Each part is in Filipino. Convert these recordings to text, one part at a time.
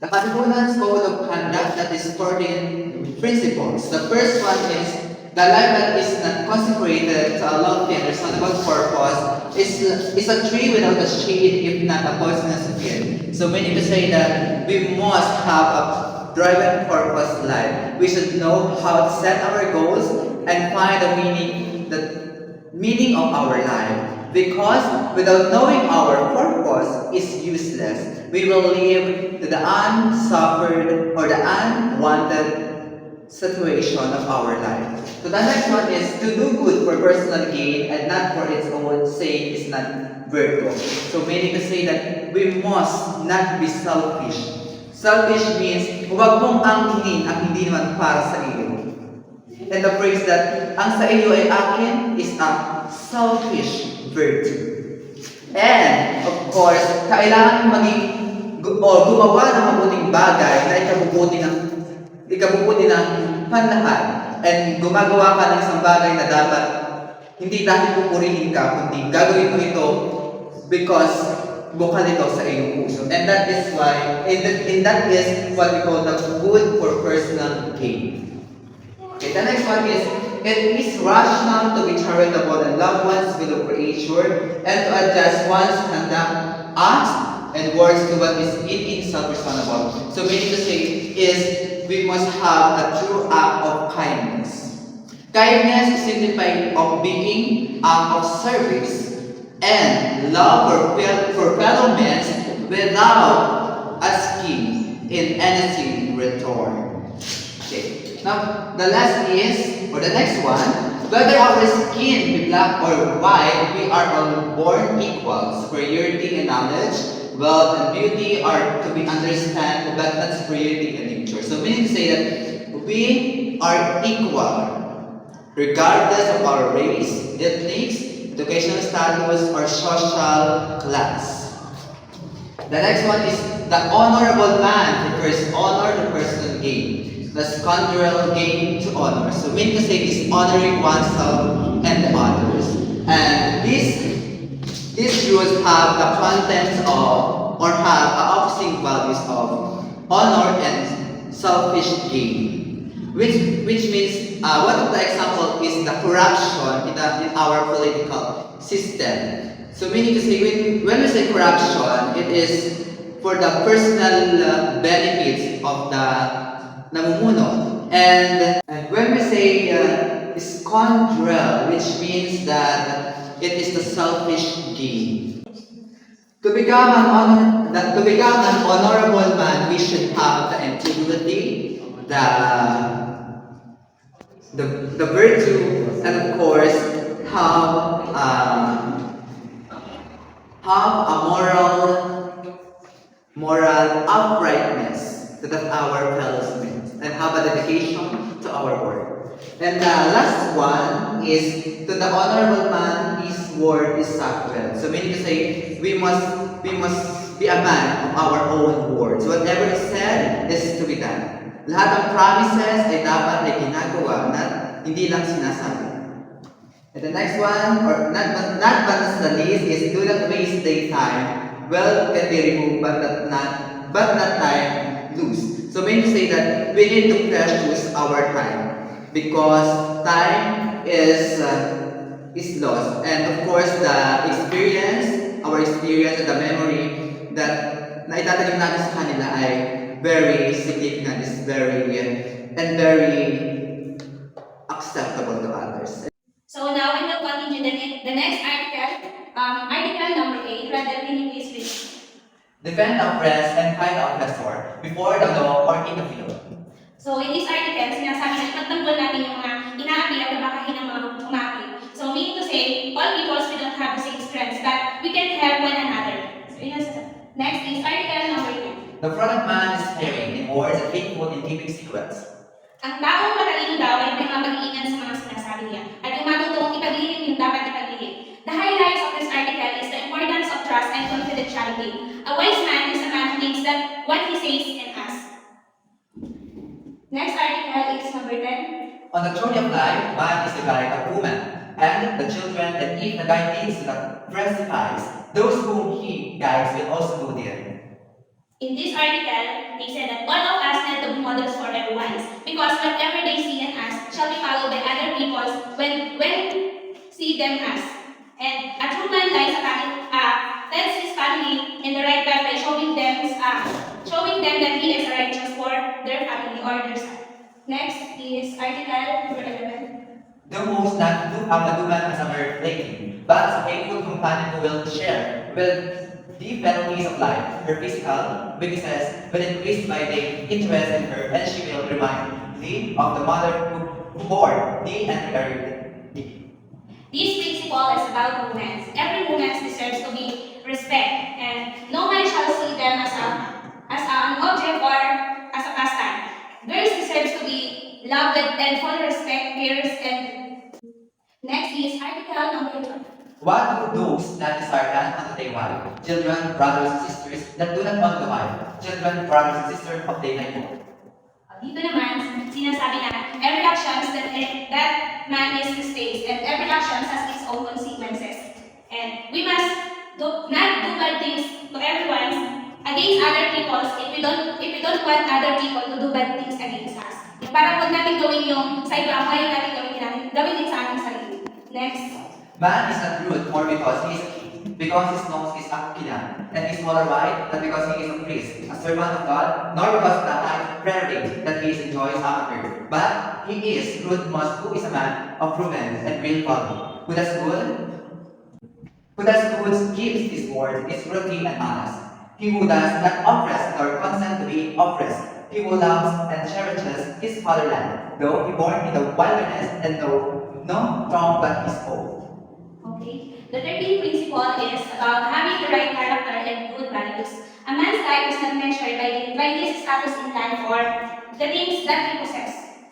The Katipunan'S code of conduct that is 14 principles. The first one is the life that is not consecrated to a lofty and reasonable purpose is a tree without a shade, if not a poisonous field. So we need to say that we must have a driven purpose life. We should know how to set our goals and find the meaning of our life. Because without knowing our purpose is useless. We will live to the unsuffered or the unwanted situation of our life. So the next one is to do good for personal gain and not for its own sake is not virtue. So meaning to say that we must not be selfish. Selfish means huwag mong angkinin ang hindi naman para sa iyo. And the phrase that ang sa iyo ay akin is a selfish virtue. And of course, kailangan maging gumawa ng mabuting bagay na ikabubuti ng panlahat. And gumagawa ka ng isang bagay na dapat hindi dahil pupurihin ka, kundi gagawin mo ito because bukal ito sa iyong puso. And that is why, and that is what we call the good for personal gain. Okay, the next one is, it is rational to be charitable and love one's fellow creature and to adjust one's conduct, acts, and words to what is in itself reasonable. So meaning to say is, we must have a true act of kindness. Kindness is signified of being act of service and love for fellow men without asking in anything in return. Okay. Now, the last is, or the next one, whether our skin be black or white, we are all born equal. Superiority in knowledge, wealth, and beauty are to be understood, but not superiority in nature. So meaning to say that we are equal, regardless of our race, ethnics, educational status, or social class. The next one is the honorable man prefers honor to personal gain. The scoundrel gain to honor. So meaning to say is honoring oneself and the others. And these rules have the contents of or have opposing values of honor and selfish gain. Which means one of the example is the corruption in our political system. So meaning to say when we say corruption, it is for the personal benefits of the namumuno. And when we say scoundrel, which means that it is the selfish gain. To become an honorable man, we should have the integrity, the virtue, and of course have a moral uprightness to our fellow men and have a dedication to our work. And the last one is to the honorable man, his word is sacred. So meaning to say we must be a man of our own words. Whatever is said is to be done. Lahat ng promises ay dapat ay ginagawa na hindi lang sinasabi. And the next one, or not but the least, is do not waste their time. Wealth can be removed, but not time lose. So meaning to say that we need to precious our time because time is lost, and of course our experience and the memory that naitatanim natin sa kanila ay very significant, is very acceptable to others. So now we will continue the next article. Article number 8, read the meaning is which. Defend a friend and find a oppressor before the law or in the field. So in this article, sinasabi na ipagtanggol natin yung mga inaapi at nabakahin ng mga umapi. So meaning to say, all peoples we don't have the same strengths, but we can help one another. So next is article number 2. The product man is sparing in words and faithful in keeping secrets. Ang taong matalino daw ay may mapag-iingat sa mga sinasabi niya at yung matutong ipaglihim yung dapat ipaglihim. The highlights of this article is the importance of trust and confidentiality. A wise man is a man who thinks that what he says and asks. Next article is number 10. On the journey of life, man is the guide of woman, and the children, and if the guide leads to the precipice, those whom he guides will also go there. In this article, they said whatever they see and ask shall be followed by other peoples when see them as. And a true man tells his family in the right path by showing them that he is righteous for their family or their son. Next is article number 11. The most not to have a woman as a mere plaything, but as a faithful companion who will share with the penalties of life, her physical weaknesses will increase by the interest in her, and she will remind thee of the mother who bore thee and carried thee. This principle is about women. Every woman deserves to be respected, and no man shall see them as an object or as a pastime. Girls deserves to be loved and full respect, cares, and next is article number 12. What do those that desire not unto their wife? Children, brothers, and sisters that do not want to wife. Children, brothers, and sisters of their neighbor. Dito naman, sinasabi na every actions that man is mistakes and every actions has its own consequences. And we must not do bad things to everyone against other people if we don't want other people to do bad things against us. Yung parang huwag natin gawin yung sa iba, kaya natin gawin din sa ating sarili. Next. Man is not rude more because he is a king, because his nose is aquiline, and his smaller right, not because he is a priest, a servant of God, nor because of the high prerogative that he enjoys after. But he is rude most who is a man of prudence and real value, who does good keeps his word, is worthy and honest. He who does not oppress nor consent to be oppressed, he who loves and cherishes his fatherland, though he born in the wilderness and know no wrong but his own. Okay. The 13th principle is about having the right character and good values. A man's life is not measured by his status in life or the things that he possesses.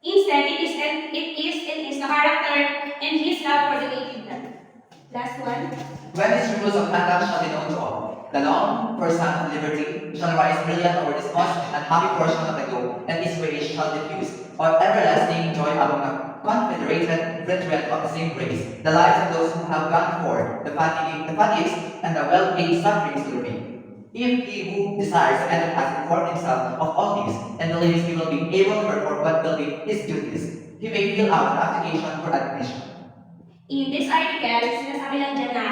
Instead, it is the character and his love for the way he lives. Last one. When his rules of conduct shall be known to all, the long person of liberty shall rise brilliant over this most unhappy portion of the globe, and his ways shall diffuse or everlasting joy among the confederated brethren of the same race, the lives of those who have gone forth, the fatigues and the well-paid sufferings will remain. If he who desires to enter has informed himself of all these, and believes he will be able to perform what will be his duties, he may fill out an application for admission. In this article, sinasabi lang dyan na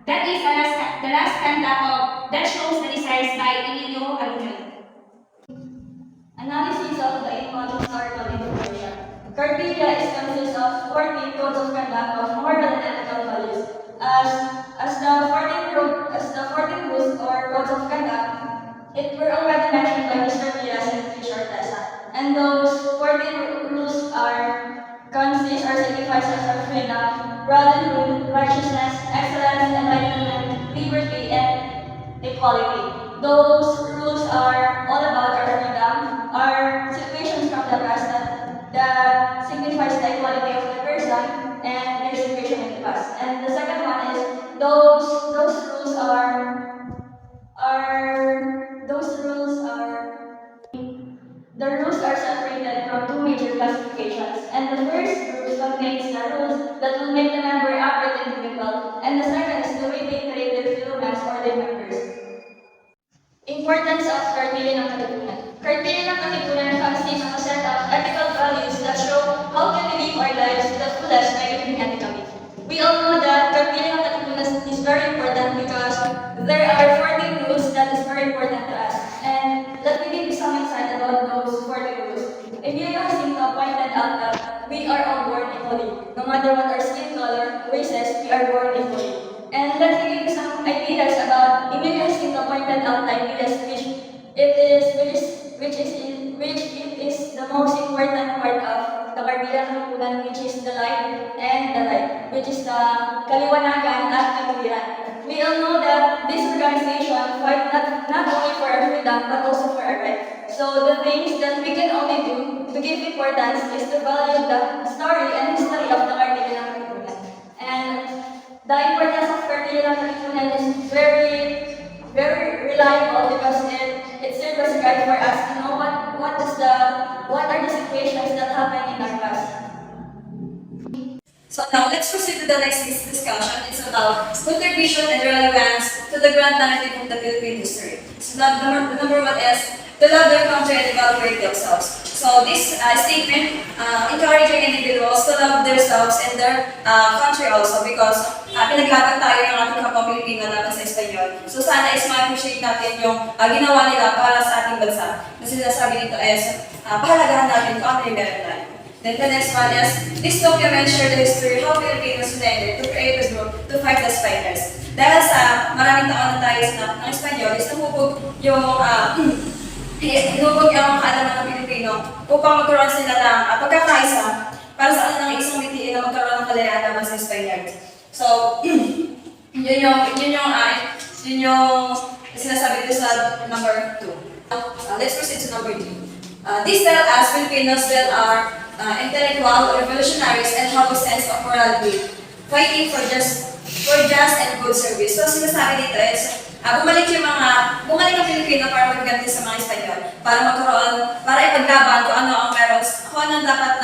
that is the last canto that shows the desires by Emilio Aguinaldo. Analysis of the modern historical information. Cartilla is consists of 14 codes of conduct of moral and ethical values. As the 14 rules or codes of conduct, it were already mentioned by Mr. Diaz and Mr. Tessa. And those 14 rules consist or signifies as freedom, brotherhood, righteousness, excellence, enlightenment, liberty, and equality. Those rules are all about our freedom, our situations from the past that signifies the equality of the person and their situation in the past. And the second one is those rules the rules are separated from two major classifications. And the first group contains the rules that will make the member upright individual, and the second is the way they treat their fellow men or their members. Importance of Kartilya ng Katipunan. Kartilya ng Katipunan consists of a set of ethical values that show how can we live our lives to the fullest by living ethically. We all know that Kartilya ng Katipunan is very important because there are 14 rules that is very important to us. And let me give you some insight about those 14 rules. If you are appointed out that we are all born equally. No matter what our skin color, races, we are born equally. And let me give you some ideas about Emilia's appointed out ideas, which it is the most important part of the Kartilya ng Katipunan, which is the light and the light, which is the kaliwanagan at katwiran. We all know that this organization fight not only for our freedom but also for our right. So the things that we can only do to give importance is to value the story and history of the Kartilya ng Katipunan. And the importance of Kartilya ng Katipunan is very reliable because it serves as a guide for us to know what are the situations that happen in our past. So now, let's proceed to the next discussion. It's about contribution and relevance to the grand narrative of the Philippine history. So the number one is to love their country and evaluate themselves. So this statement encouraging individuals to love themselves and their country also because pinaglaban tayo ng ating kapwa Pilipino laban sa Espanyol. So sana is ma-appreciate natin yung ginawa nila para sa ating bansa. Na sinasabi dito is pahalagahan natin kung ano yung meron tayo. Then the next one is, this document shares the history how Filipinos united to create a group to fight the spiders. Dahil sa maraming taon na tayo ng Espanyol, is namubog yung hinubog ang kaalaman ng Pilipino upang magkaroon sila ng pagkakaisa para sa kanilang isang mitiin na magkaroon ng kalayaan naman sa Spaniards. So, yun yung sinasabi dito sa number 2. Let's proceed to number 3. These tell us Filipinos that are intellectual, revolutionaries, and have a sense of morality, fighting for just and good service. So, sinasabi dito is, bumalik ang Pilipino para magganti sa mga Espanyol, para ipaglaban kung ano ang meron, kung ano dapat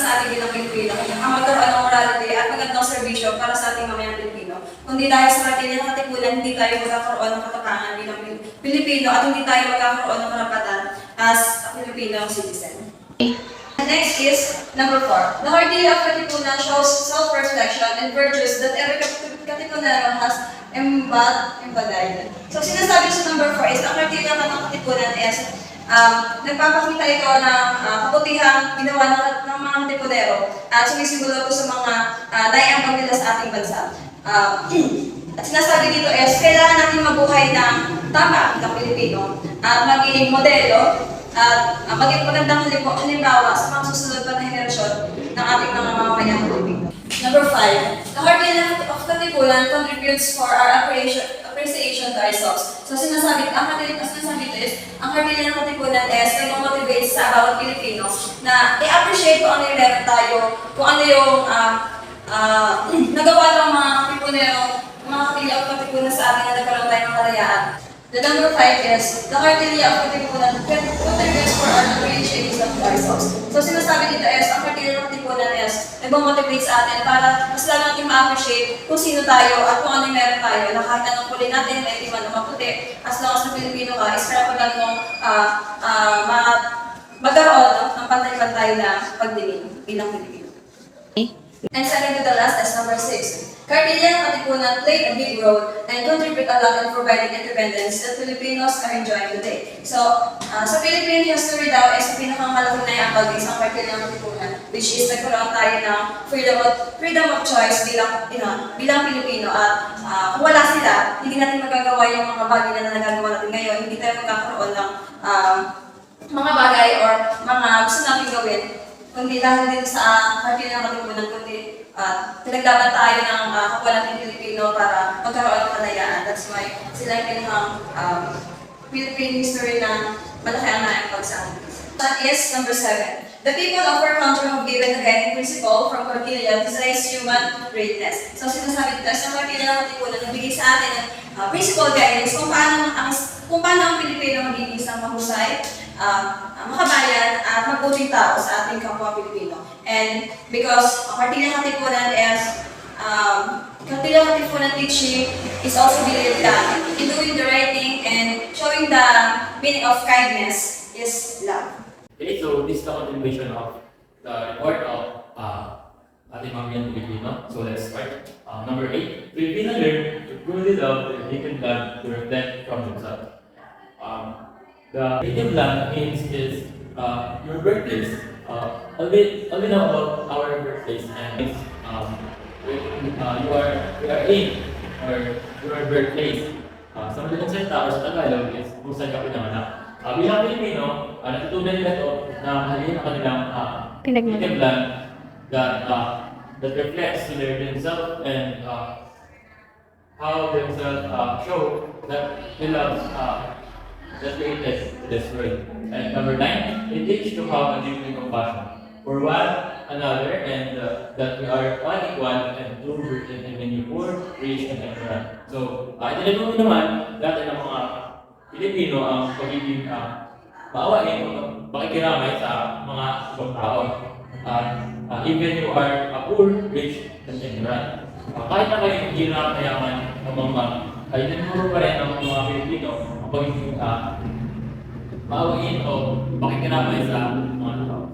sa ating bilang Pilipino, ang magkaroon ng morality at magandang serbisyo para sa ating mamayang Pilipino. Kundi dahil sa ating katipunan, hindi tayo magkakaroon ng katapangan bilang Pilipino at hindi tayo magkakaroon ng karapatan as a Filipino citizen. The next is number 4. The criteria of Katipunan shows self-reflection and virtues that every Katipunan has embodied. So, sinasabi sa number 4 is, ang criteria ng Katipunan is, nagpapakita ito ng kabutihang ginawa ng mga Katipunero at sumisimulo ito sa mga naiambag nila sa ating bansa. At sinasabi dito is, kailangan natin mabuhay ng tama ng Pilipino at maging modelo at maging magandang halimbawa sa mga susunod pa na henerasyon ng ating mga mamamayang Pilipino. Number 5, the criteria of Katipunan contributes for our appreciation to ourselves. So ang sinasabi ito is, ang criteria ng Katipunan is nag-motivate sa bawat Pilipino na i-appreciate kung ano yung meron tayo, kung ano yung nagawa ng mga Katipunero, mga Katipunan sa atin na nagkaroon tayo ng kalayaan. The number 5 is, the criteria of Katipunan contributes for our appreciation of ourselves. So sinasabi dito is, ang criteria ng Katipunan is, nag-motivate sa atin para mas lalo natin ma-appreciate kung sino tayo at kung ano yung meron tayo. Na kahit anong kulay natin, may di man o maputi, as long as na Pilipino ka, is karapagan mong magkaroon ng pantay-pantay na pagdinig bilang Pilipino. And second to the last is number 6. Criteria ng Katipunan played a big role and contribute a lot in providing independence that Filipinos are enjoying today. So, sa Philippine history daw, is pinakamalaki na yung ambag isang criteria ng Katipunan, which is nagkaroon tayo ng freedom of choice bilang Pilipino. At kung wala sila, hindi natin magagawa yung mga bagay na nagagawa natin ngayon. Hindi tayo magkakaroon ng mga bagay or mga gusto natin gawin. Kundi dahil dito sa criteria ng Katipunan, kundi pinaglaban tayo ng kapwa natin Pilipino para magkaroon ng kalayaan. That's why sila yung pinakang Philippine history na malaki ang naiambag sa atin. That is number 7. The people of our country have given the guiding principle from criteria to raise human greatness. So sinasabi dito, sa criteria ng Katipunan, nagbigay sa atin ng principle guidance kung paano ang Pilipino magiging isang mahusay, makabayan at mabuting tao sa ating kapwa Pilipino. And because criteria ng Katipunan is criteria ng Katipunan teaching is also believed that in doing the right thing and showing the meaning of kindness is love. Okay, so this is the continuation of the report of ating mga Pilipino. So let's start. Number 8, Filipino learn to truly love their native land to reflect from themselves. The native land means is your birthplace. All we know about our birthplace and you are in or your birthplace. Sa madaling salita or sa Tagalog is kung saan ka pinanganak. Bilang Pilipino, natutunan nila ito na mahalin ang kanilang native land that reflects to themselves and how themselves show that they love the created this world. And number 9, it teaches to have a genuine compassion for one another and that we are all equal and true virgin and many poor, rich, and ignorant. So, itinaturo naman dati ng mga Pilipino ang pagiging maawain o pakikiramay sa mga ibang tao. Even you are poor, rich, and ignorant. Kahit na kayo hirap, mayaman, o mangmang, ay tinuturo pa rin ng mga Pilipino ang pagiging maawain o makikiramay sa mga tao.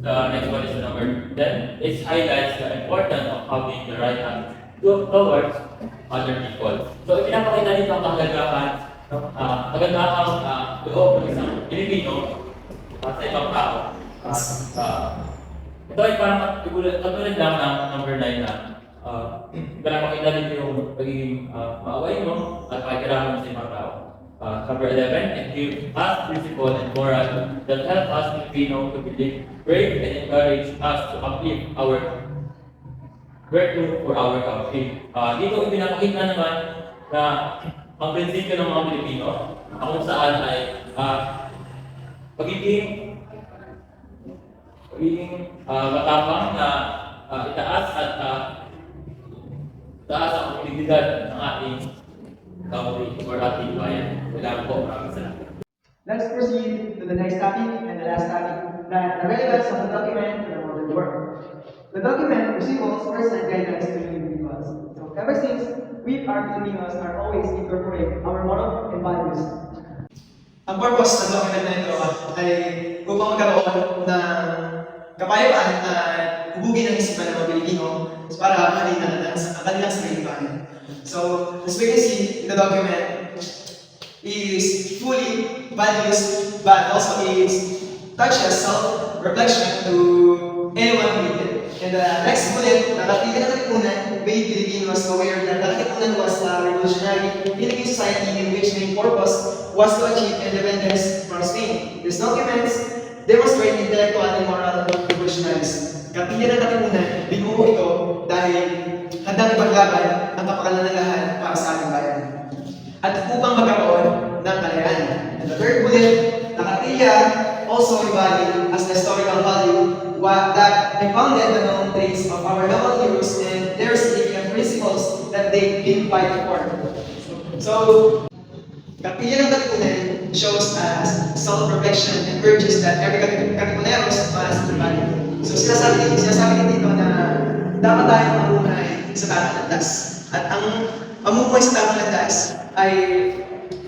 The next one is number 10. It highlights the importance of having the right attitude towards other people. So, ipinapakita dito ang kahalagahan, kagandahang loob ng isang Pilipino sa ibang tao. Ito ay parang katulad lang ng number 9 na ipinapakita dito yung pagiging maawain mo at pakikiraman sa ibang tao. Number 11, it gives us principle and moral that help us Filipino to be brave and encourage us to uplift our virtue for our country. Dito ipinapakita naman na ang prinsipyo ng mga Pilipino kung saan ay pagiging matapang na itaas at taas ang komunidad ng ating country or ating bayan. Kailangan po, maraming salamat. Let's proceed to the next topic and the last topic, that the relevance of the document to the modern world. The document resembles first-hand guidelines to individuals. So ever since, we Filipinos are always incorporate our moral and values. Ang purpose ng document na ito ay upang magkaroon ng kapayapaan at hubugin ang isipan ng mga Pilipino para mahalin ang kanilang sariling bayan. So, as we can see, the document is fully values, but also it touches self-reflection to anyone who read it. And the next bullet, nakatigan ng Katipunan, made Filipinos aware that the Katipunan was a revolutionary Philippine society in which main purpose was to achieve independence from Spain. These documents demonstrate intellectual and moral revolutionaries. Kapilya ng Katipunan, binuo ito dahil handang ipaglaban ang kapakanan ng lahat para sa ating bayan. At upang magkaroon ng kalayaan. And the third bullet, nakatiya also embodied as the historical value that impounded the known traits of our noble heroes and their significant principles that they did fight for. So, kapilya ng Katipunan shows us self-reflection and urges that every Katipuneros must embody. So, sinasabi din dito na dapat tayong mamuhay sa tamang landas. At ang pamumuhay sa tamang landas ay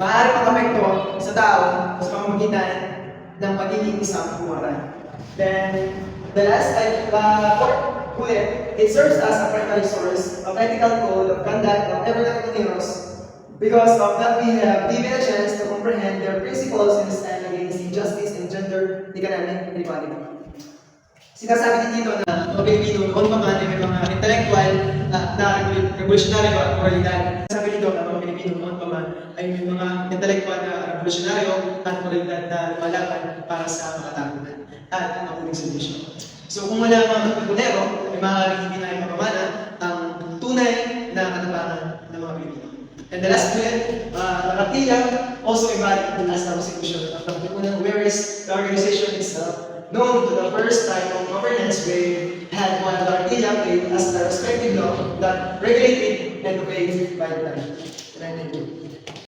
maaaring makapekto sa tao sa pamamagitan ng pagiging isang kumaran. Then, the last fourth bullet, it serves as a primary source of ethical code of conduct of every Katipuneros. Because of that, we have given a chance to comprehend their principles in the stand against injustice and gender economic inequality. Sinasabi din dito na mga Pilipino noon pa man ay may mga intellectual na revolutionaryo at moralidad. Sabi dito na mga Pilipino noon pa man ay may mga intellectual na revolutionaryo at moralidad na lumalaban para sa makatapunan at mapuning solusyon. So kung wala mga Katipunero, ay maaaring hindi na mapamana ang tunay na katapangan ng mga Pilipino. And the last bullet, nakatiya also embodied as the constitution of the Katipunan, whereas the organization itself known to the first type of governance we had one of the Artilla played as the respective law that regulated and obeyed by the time. And I thank you.